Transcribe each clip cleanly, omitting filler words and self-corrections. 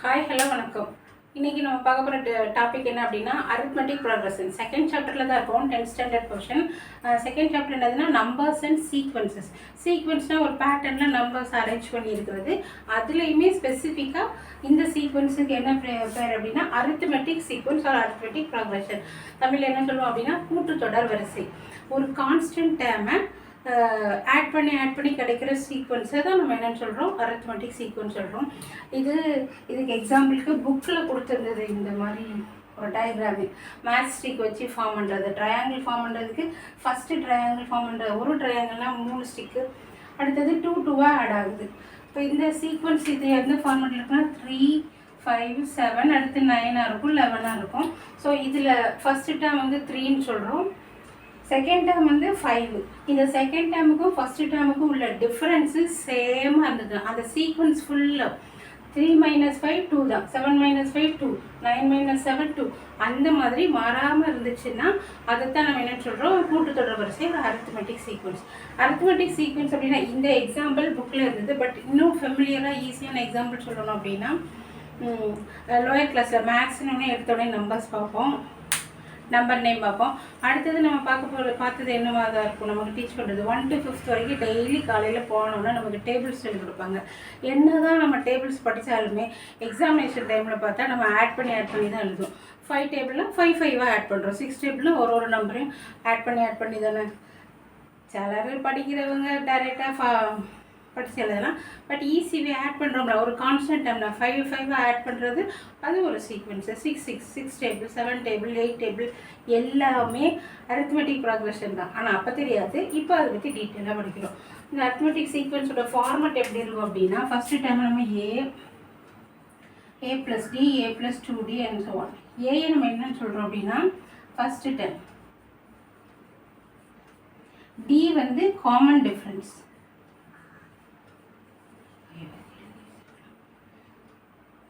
Hi hello வணக்கம். இன்றைக்கி நம்ம பார்க்க போகிற டாபிக் என்ன அப்படின்னா அரித்மெட்டிக் ப்ராக்ரஷன். செகண்ட் சாப்டரில் தான் இருக்கும், 10th standard portion. Second chapter என்னதுன்னா நம்பர்ஸ் அண்ட் சீக்வன்சஸ். சீக்வன்ஸ்னால் ஒரு பேட்டர்னில் நம்பர்ஸ் அரேஞ்ச் பண்ணி இருக்கிறது. அதுலேயுமே ஸ்பெசிஃபிக்காக இந்த சீக்வன்ஸுக்கு என்ன பேர் அப்படின்னா arithmetic sequence or arithmetic progression. தமிழில் என்ன சொல்லுவோம் அப்படின்னா கூட்டுத்தொடர் வரிசை. ஒரு கான்ஸ்டன்ட் டேமை ஆட் பண்ணி கிடைக்கிற சீக்வன்ஸை தான் நம்ம என்னென்னு சொல்கிறோம், அரித்மெட்டிக் சீக்வன்ஸ் சொல்கிறோம். இதுக்கு எக்ஸாம்பிளுக்கு புக்கில் கொடுத்துருந்தது இந்த மாதிரி ஒரு டயக்ராமு மேட்ச் ஸ்டிக் வச்சு ஃபார்ம் பண்ணுறது. ட்ரையாங்கிள் ஃபார்ம் பண்ணுறதுக்கு ஃபஸ்ட்டு ட்ரையாங்கிள் ஃபார்ம் பண்ணுற ஒரு ட்ரையாங்கிள்னால் 3 ஸ்டிக்கு, அடுத்தது 2 2 ஆட் ஆகுது. இப்போ இந்த சீக்வன்ஸ் இது எந்த ஃபார்மெட்டில் இருக்குன்னா 3 5 7 அடுத்து 9 இருக்கும், 11 இருக்கும். ஸோ இதில் ஃபஸ்ட்டு டேர்ம் வந்து 3ன்னு சொல்கிறோம், செகண்ட் டேர்ம் வந்து 5. இந்த செகண்ட் டேர்முக்கும் ஃபஸ்ட்டு டேர்முக்கும் உள்ள டிஃப்ரென்ஸு சேமாக இருந்தது. அந்த சீக்வன்ஸ் ஃபுல்லாக 3 - 5 2 தான், 7 - 5 2, 9 - 7 2, அந்த மாதிரி மாறாமல் இருந்துச்சுன்னா அதைத்தான் நம்ம என்ன சொல்கிறோம், கூட்டுத்தொடர் வரிசை, ஒரு அரித்மெட்டிக் சீக்வன்ஸ். அரித்மெட்டிக் சீக்வன்ஸ் அப்படின்னா இந்த எக்ஸாம்பிள் புக்கில் இருந்தது. பட் இன்னும் ஃபெமிலியராக ஈஸியான எக்ஸாம்பிள் சொல்லணும் அப்படின்னா லோயர் கிளாஸில் மேக்ஸ்ன்னு எடுத்தோடனே நம்பர்ஸ் பார்ப்போம், நம்பர் நேம் பார்ப்போம். அடுத்தது நம்ம பார்த்தது என்னவா தான் இருக்கும், நமக்கு டீச் பண்ணுறது 1 to 5th வரைக்கும் டெய்லி காலையில் போனோம்னா நமக்கு டேபிள்ஸ் சொல்லி கொடுப்பாங்க. என்ன தான் நம்ம டேபிள்ஸ் படித்தாலுமே எக்ஸாமினேஷன் டைமில் பார்த்தா நம்ம ஆட் பண்ணி தான் எழுதும். 5 டேபிளில் 5 ஆட் பண்ணுறோம், 6 டேபிளில் ஒரு நம்பரையும் ஆட் பண்ணி தானே. சிலர் படிக்கிறவங்க டைரெக்டாக படித்து எழுதலாம். பட் ஈஸிவே ஆட் பண்ணுறோம்ல, ஒரு கான்ஸ்டன்ட் டைம்ல 5 ஆட் பண்ணுறது அது ஒரு சீக்வன்ஸு. 6 டேபிள், 7 டேபிள், 8 டேபிள் எல்லாமே அரித்மெட்டிக் ப்ராக்ரஷன் தான். ஆனால் அப்போ தெரியாது, இப்போ அதை பற்றி டீட்டெயிலாக படிக்கிறோம். இந்த அரித்மெட்டிக் சீக்வன்ஸோட ஃபார்மெட் எப்படி இருக்கும் அப்படின்னா ஃபஸ்ட்டு டைம் நம்ம a + d, a + 2d and so on. ஏயை நம்ம என்னன்னு சொல்கிறோம் அப்படின்னா ஃபஸ்ட்டு டைம், d வந்து காமன் டிஃப்ரென்ஸ்.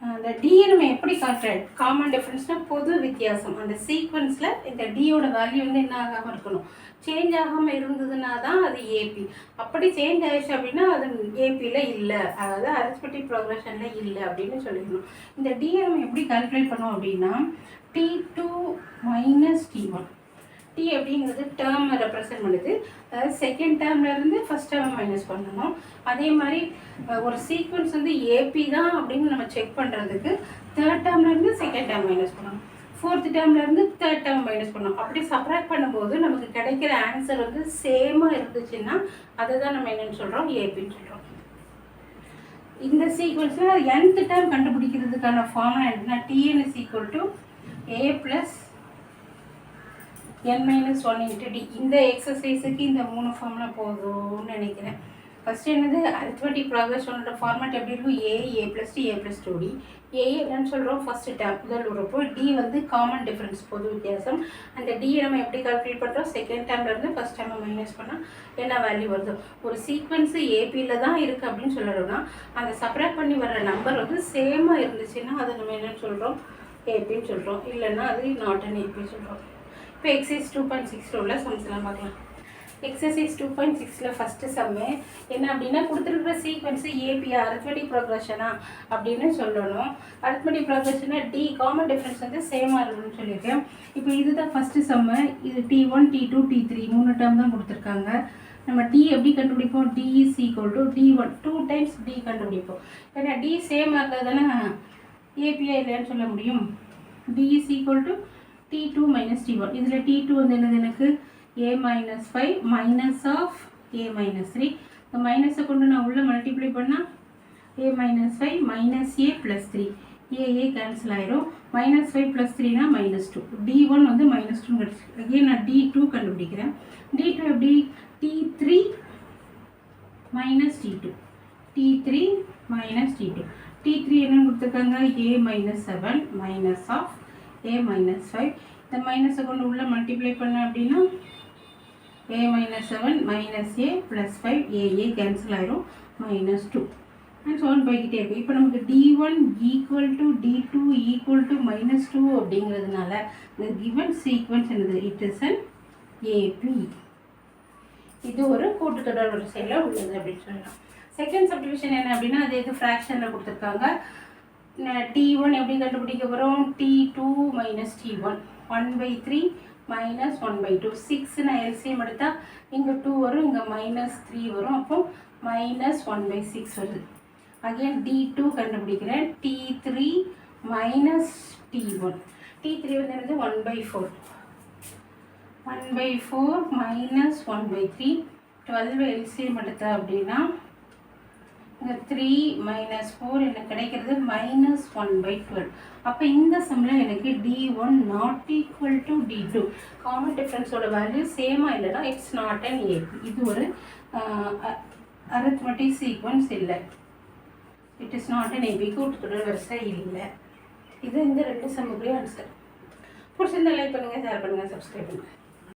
அந்த டியை நம்ம எப்படி காட்டுறோம், காமன் டிஃப்ரென்ஸ்னால் பொது வித்தியாசம். அந்த சீக்வன்ஸில் இந்த டியோட வேல்யூ வந்து என்ன ஆகாமல் இருக்கணும், சேஞ்ச் ஆகாமல் இருந்ததுன்னா தான் அது ஏபி. அப்படி சேஞ்ச் ஆயிடுச்சு அப்படின்னா அது ஏபியில் இல்லை, அதாவது அரித்மெட்டிக் ப்ராக்ரஷனில் இல்லை அப்படின்னு சொல்லிக்கணும். இந்த டியை நம்ம எப்படி கால்குலேட் பண்ணோம் அப்படின்னா T2 - T1. டி அப்படிங்கிறது டேர்மை ரெப்ரசன்ட் பண்ணுது. அதாவது செகண்ட் டேர்ம்லேருந்து ஃபஸ்ட் டேர்மை மைனஸ் பண்ணணும். அதே மாதிரி ஒரு சீக்வன்ஸ் வந்து ஏபி தான் அப்படின்னு நம்ம செக் பண்ணுறதுக்கு தேர்ட் டேர்ம்லேருந்து செகண்ட் டேர்ம் மைனஸ் பண்ணணும், ஃபோர்த் டேர்ம்லேருந்து தேர்ட் டேர்ம் மைனஸ் பண்ணணும். அப்படி சப்ராக்ட் பண்ணும்போது நமக்கு கிடைக்கிற ஆன்சர் வந்து சேமாக இருந்துச்சுன்னா அதை தான் நம்ம என்னென்னு சொல்கிறோம், ஏபின்னு சொல்கிறோம். இந்த சீக்வன்ஸில் nth டேர்ம் கண்டுபிடிக்கிறதுக்கான ஃபார்முலா என்னன்னா Tn = a + n - 1 × d. இந்த எக்ஸசைஸுக்கு இந்த 3 ஃபார்முலா போதும்னு நினைக்கிறேன். ஃபஸ்ட்டு என்னது அரித்மெட்டிக் ப்ராக்ரஷனோட ஃபார்மேட் எப்படி இருக்கும், a + d, a + 2d. a என்னன்னு சொல்கிறோம் ஃபஸ்ட்டு டேர்ம் முதல் உறுப்பு, d வந்து காமன் டிஃப்ரென்ஸ் பொது வித்தியாசம். அந்த d நம்ம எப்படி கால்குலேட் பண்ணுறோம், செகண்ட் டேர்ம்லேருந்து ஃபஸ்ட் டேர்மை மைனஸ் பண்ணால் என்ன வேல்யூ வருது. ஒரு சீக்வன்ஸு ஏபியில் தான் இருக்குது அப்படின்னு சொல்லணும்னா அந்த சப்ராக்ட் பண்ணி வர்ற நம்பர் வந்து சேமாக இருந்துச்சுன்னா அதை நம்ம என்னென்னு சொல்கிறோம், ஏபின்னு சொல்கிறோம். இல்லைன்னா அது நாட் அன் ஏபின்னு சொல்கிறோம். இப்போ எக்ஸசைஸ் 2.6 உள்ள சம்ஸ்லாம் பார்க்கலாம். எக்ஸசைஸ் 2.6 ஃபஸ்ட்டு சம்மு என்ன அப்படின்னா கொடுத்துருக்குற சீக்வன்ஸு ஏபியா அரித்மெட்டிக் ப்ராக்ரஷனா அப்படின்னு சொல்லணும். அரித்மெட்டிக் ப்ராக்ரஷனா டி காமன் டிஃப்ரென்ஸ் வந்து சேமாக இருக்குன்னு சொல்லியிருக்கேன். இப்போ இதுதான் ஃபஸ்ட்டு சம்மு. இது T1 T2 T3 3 டேர்ம் தான் கொடுத்துருக்காங்க. நம்ம டி எப்படி கண்டுபிடிப்போம், d = d1 2 டைம்ஸ் d கண்டுபிடிப்போம். ஏன்னா டி சேமாக இருந்தால் தானே ஏபியா இல்லைன்னு சொல்ல முடியும். d = T2 - T1. இதில் T2 வந்து என்னது, எனக்கு a - 5 மைனஸ் ஆஃப் a - 3. இந்த மைனஸை கொண்டு நான் உள்ளே மல்டிப்ளை பண்ணால் a - 5 - a + 3, a கேன்சல் ஆயிரும். -5 + 3 -2. d1 வந்து -2 கிடச்சி. அகே நான் d2 கண்டுபிடிக்கிறேன். d2 எப்படி, T3 - T2, T3 - T2. T3 என்னன்னு கொடுத்துருக்காங்க, a - 7 மைனஸ் ஆஃப் a - 5. இந்த மைனஸை கொண்டு உள்ள மல்டிப்ளை பண்ண அப்படின்னா a - 7 - a + 5, a கேன்சல் ஆயிரும், -2 அண்ட் ஸோ போய்கிட்டே இருக்கும். இப்போ நமக்கு d1 = d2 = -2 அப்படிங்கிறதுனால இந்த கிவன் சீக்வன்ஸ் என்னது, இட் இஸ் அன் ஏபி. இது ஒரு கூட்டுத்தொடர் வரிசையில் உள்ளது அப்படின்னு சொல்லலாம். செகண்ட் சப்டிவிஷன் என்ன அப்படின்னா அது ஃப்ராக்ஷனில் கொடுத்துருக்காங்க. T1 எப்படி கண்டுபிடிக்க போகிறோம்? T2 minus T1 1/3 minus 1/2 6 நான் எல்சிஎம் எடுத்தால் இங்கே 2 வரும், இங்கே -3 வரும், அப்போ -1/6 வருது. அகெயின் D2 கண்டுபிடிக்கிறேன். T3 minus T1 T3 வந்து என்னது 1/4 1/4 minus 1/3 12 எல்சிஎம் எடுத்தா அப்படின்னா இங்கே 3 minus 4 எனக்கு கிடைக்கிறது -1/12. அப்போ இந்த சம்மில் எனக்கு D1 not equal to D2 common டிஃப்ரென்ஸோட வேல்யூ சேமாக இல்லைன்னா இட்ஸ் நாட் அன் ஏபி. இது ஒரு அரித்மெட்டிக் சீக்வன்ஸ் இல்லை. It is not an AP. கூட்டுத்தொடர் வரிசை இல்லை. இது இந்த 2 சம்முக்குரிய ஆன்சர். பிடிச்சிருந்தா லைக் பண்ணுங்கள், ஷேர் பண்ணுங்கள், சப்ஸ்கிரைப் பண்ணுங்கள்.